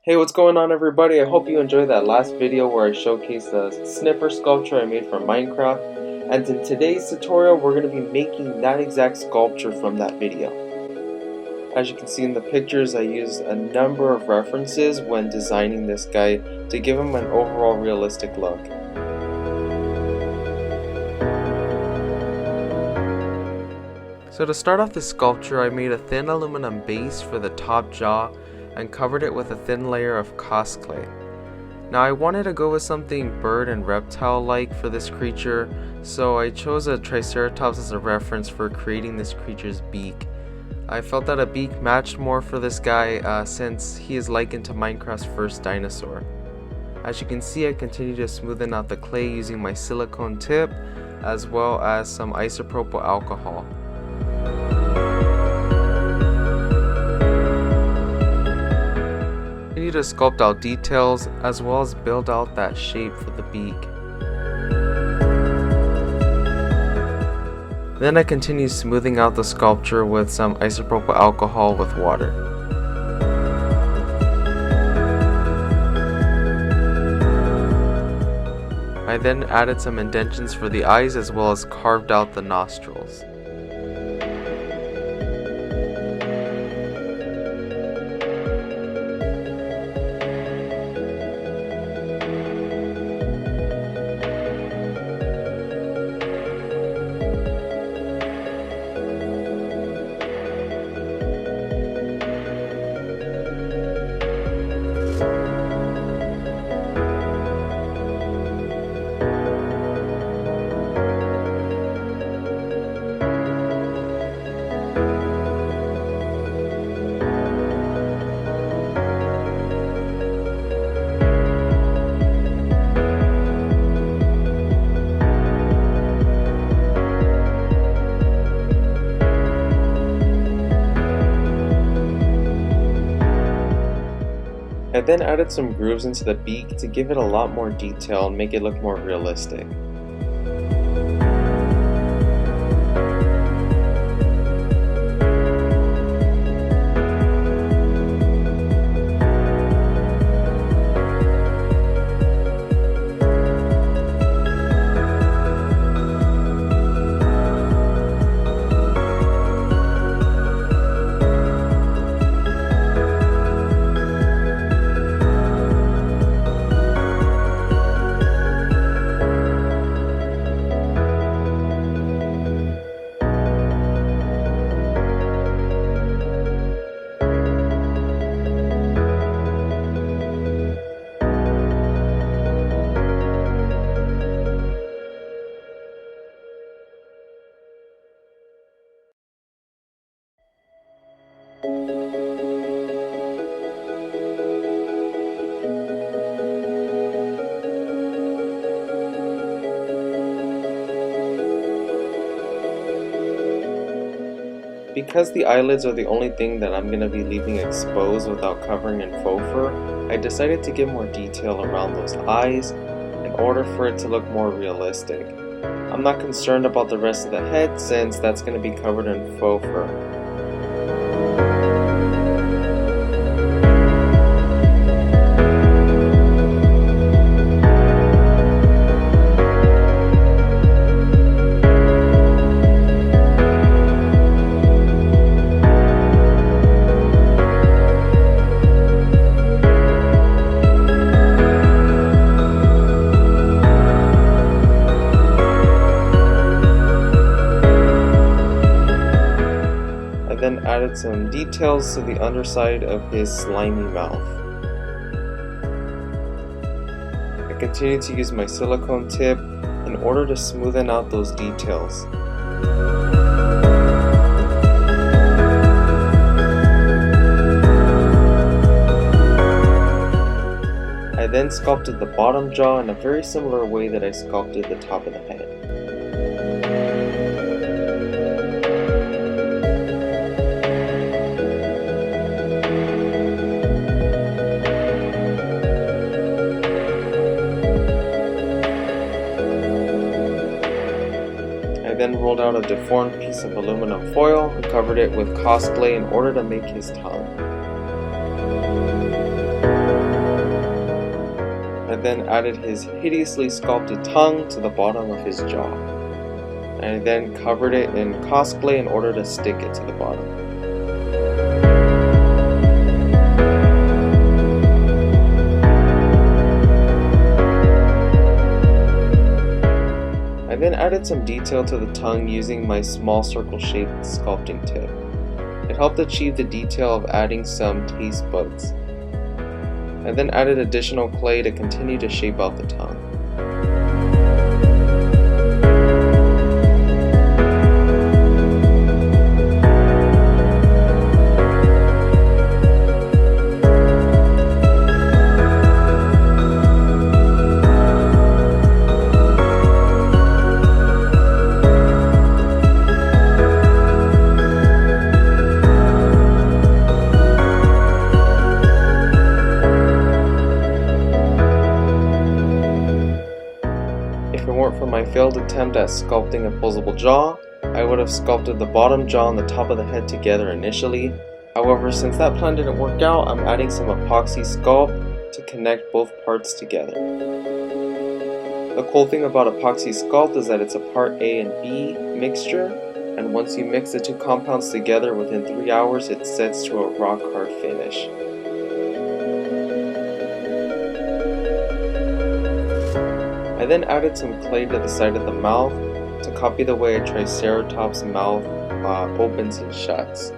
Hey, what's going on everybody? I hope you enjoyed that last video where I showcased the Sniffer sculpture I made for Minecraft. And in today's tutorial, we're going to be making that exact sculpture from that video. As you can see in the pictures, I used a number of references when designing this guy to give him an overall realistic look. So to start off this sculpture, I made a thin aluminum base for the top jaw and covered it with a thin layer of Cosclay. Now I wanted to go with something bird and reptile like for this creature, so I chose a Triceratops as a reference for creating this creature's beak. I felt that a beak matched more for this guy since he is likened to Minecraft's first dinosaur. As you can see, I continue to smoothen out the clay using my silicone tip as well as some isopropyl alcohol. I continue to sculpt out details as well as build out that shape for the beak. Then I continue smoothing out the sculpture with some isopropyl alcohol with water. I then added some indentions for the eyes as well as carved out the nostrils. I then added some grooves into the beak to give it a lot more detail and make it look more realistic. Because the eyelids are the only thing that I'm going to be leaving exposed without covering in faux fur, I decided to give more detail around those eyes in order for it to look more realistic. I'm not concerned about the rest of the head since that's going to be covered in faux fur. Then added some details to the underside of his slimy mouth. I continue to use my silicone tip in order to smoothen out those details. I then sculpted the bottom jaw in a very similar way that I sculpted the top of the head. Then rolled out a deformed piece of aluminum foil and covered it with Cosclay in order to make his tongue. then added his hideously sculpted tongue to the bottom of his jaw. I then covered it in Cosclay in order to stick it to the bottom. I then added some detail to the tongue using my small circle shaped sculpting tip. It helped achieve the detail of adding some taste buds. I then added additional clay to continue to shape out the tongue. For my failed attempt at sculpting a posable jaw, I would have sculpted the bottom jaw and the top of the head together initially. However, since that plan didn't work out, I'm adding some epoxy sculpt to connect both parts together. The cool thing about epoxy sculpt is that it's a part A and B mixture, and once you mix the two compounds together within 3 hours, it sets to a rock hard finish. I then added some clay to the side of the mouth to copy the way a Triceratops mouth opens and shuts.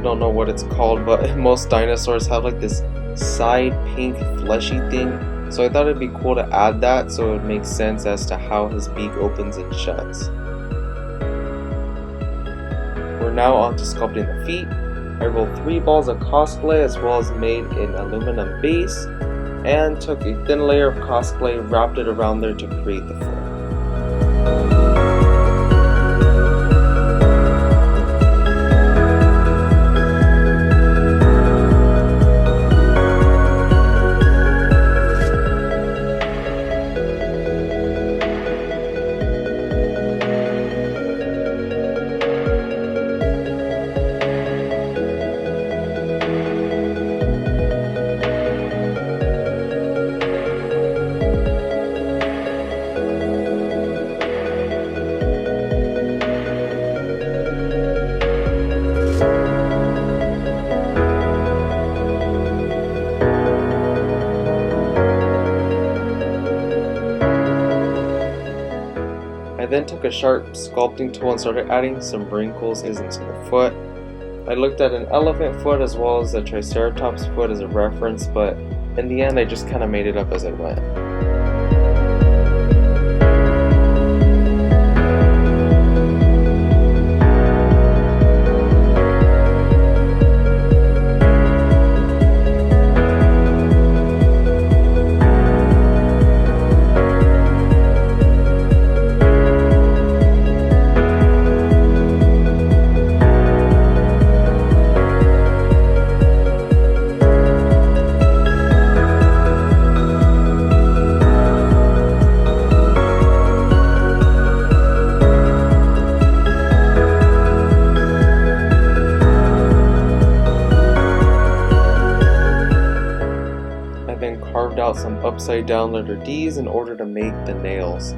Don't know what it's called, but most dinosaurs have like this side pink fleshy thing, so I thought it'd be cool to add that so it would make sense as to how his beak opens and shuts. We're now on to sculpting the feet. I rolled 3 balls of Cosclay as well as made an aluminum base and took a thin layer of Cosclay, wrapped it around there to create the foot. I then took a sharp sculpting tool and started adding some wrinkles into the foot. I looked at an elephant foot as well as a Triceratops foot as a reference, but in the end I just kind of made it up as I went. Carved out some upside down letter D's in order to make the nails.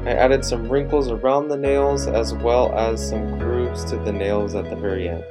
I added some wrinkles around the nails as well as some grooves to the nails at the very end.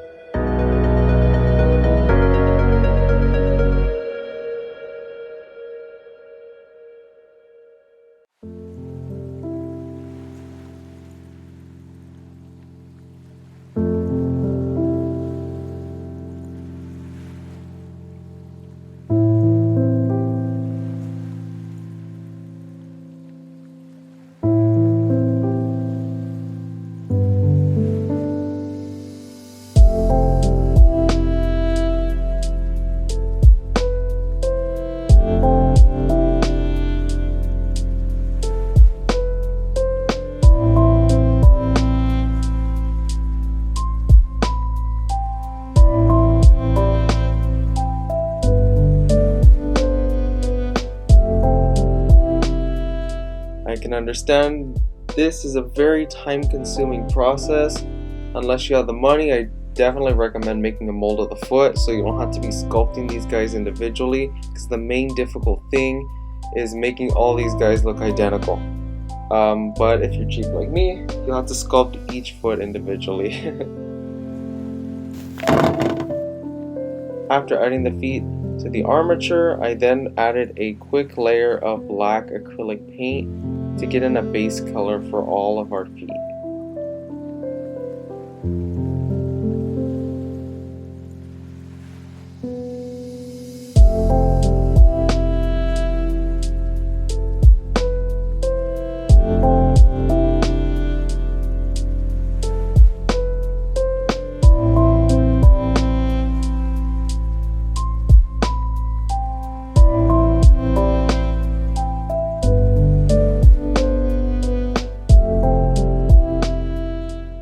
can understand, this is a very time-consuming process. Unless you have the money, I definitely recommend making a mold of the foot so you don't have to be sculpting these guys individually, because the main difficult thing is making all these guys look identical. But if you're cheap like me, you'll have to sculpt each foot individually. After adding the feet to the armature, I then added a quick layer of black acrylic paint to get in a base color for all of our feet.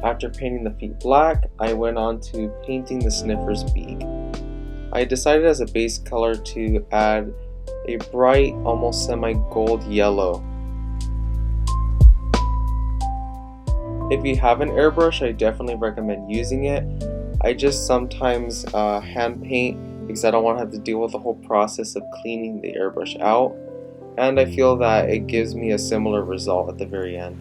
After painting the feet black, I went on to painting the Sniffer's beak. I decided as a base color to add a bright, almost semi-gold yellow. If you have an airbrush, I definitely recommend using it. I just sometimes hand paint because I don't want to have to deal with the whole process of cleaning the airbrush out, and I feel that it gives me a similar result at the very end.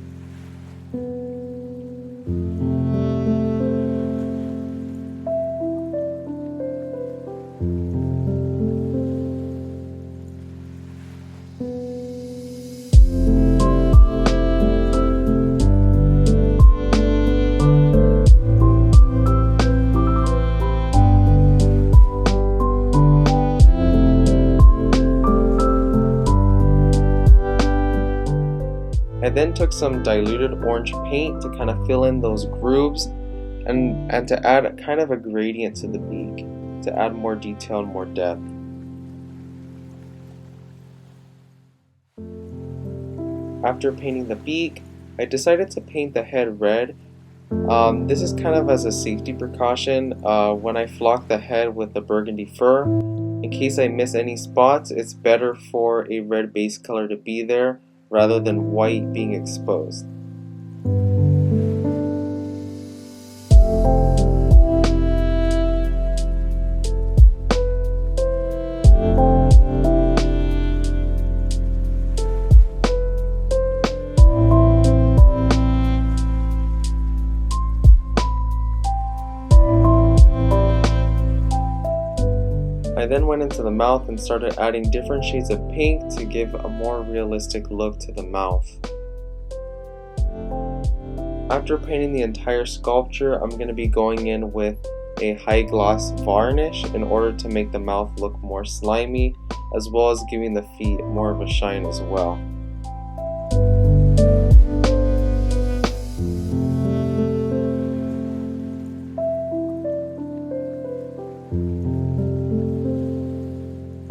I then took some diluted orange paint to kind of fill in those grooves and to add kind of a gradient to the beak, to add more detail and more depth. After painting the beak, I decided to paint the head red. This is kind of as a safety precaution when I flock the head with the burgundy fur. In case I miss any spots, it's better for a red base color to be there rather than white being exposed. I then went into the mouth and started adding different shades of pink to give a more realistic look to the mouth. After painting the entire sculpture, I'm going to be going in with a high gloss varnish in order to make the mouth look more slimy, as well as giving the feet more of a shine as well.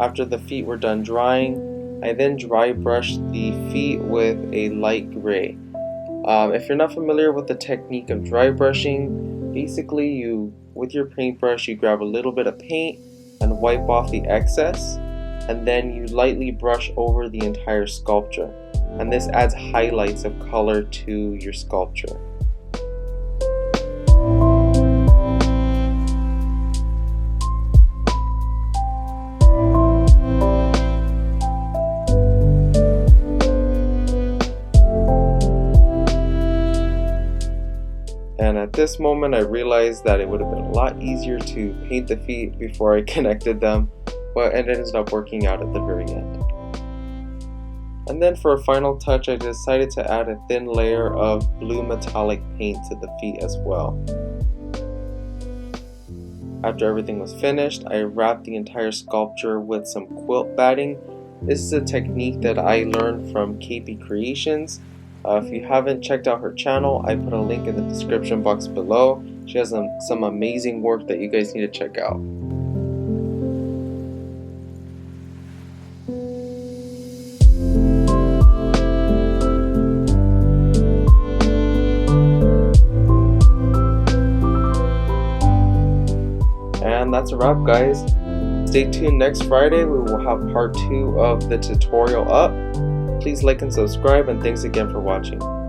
After the feet were done drying, I then dry brushed the feet with a light gray. If you're not familiar with the technique of dry brushing, basically with your paintbrush you grab a little bit of paint and wipe off the excess, and then you lightly brush over the entire sculpture, and this adds highlights of color to your sculpture. And at this moment I realized that it would have been a lot easier to paint the feet before I connected them, but it ended up working out at the very end. And then for a final touch, I decided to add a thin layer of blue metallic paint to the feet as well. After everything was finished, I wrapped the entire sculpture with some quilt batting. This is a technique that I learned from KP Creations. If you haven't checked out her channel, I put a link in the description box below. She has some amazing work that you guys need to check out. And that's a wrap, guys. Stay tuned next Friday. We will have part 2 of the tutorial up. Please like and subscribe, and thanks again for watching.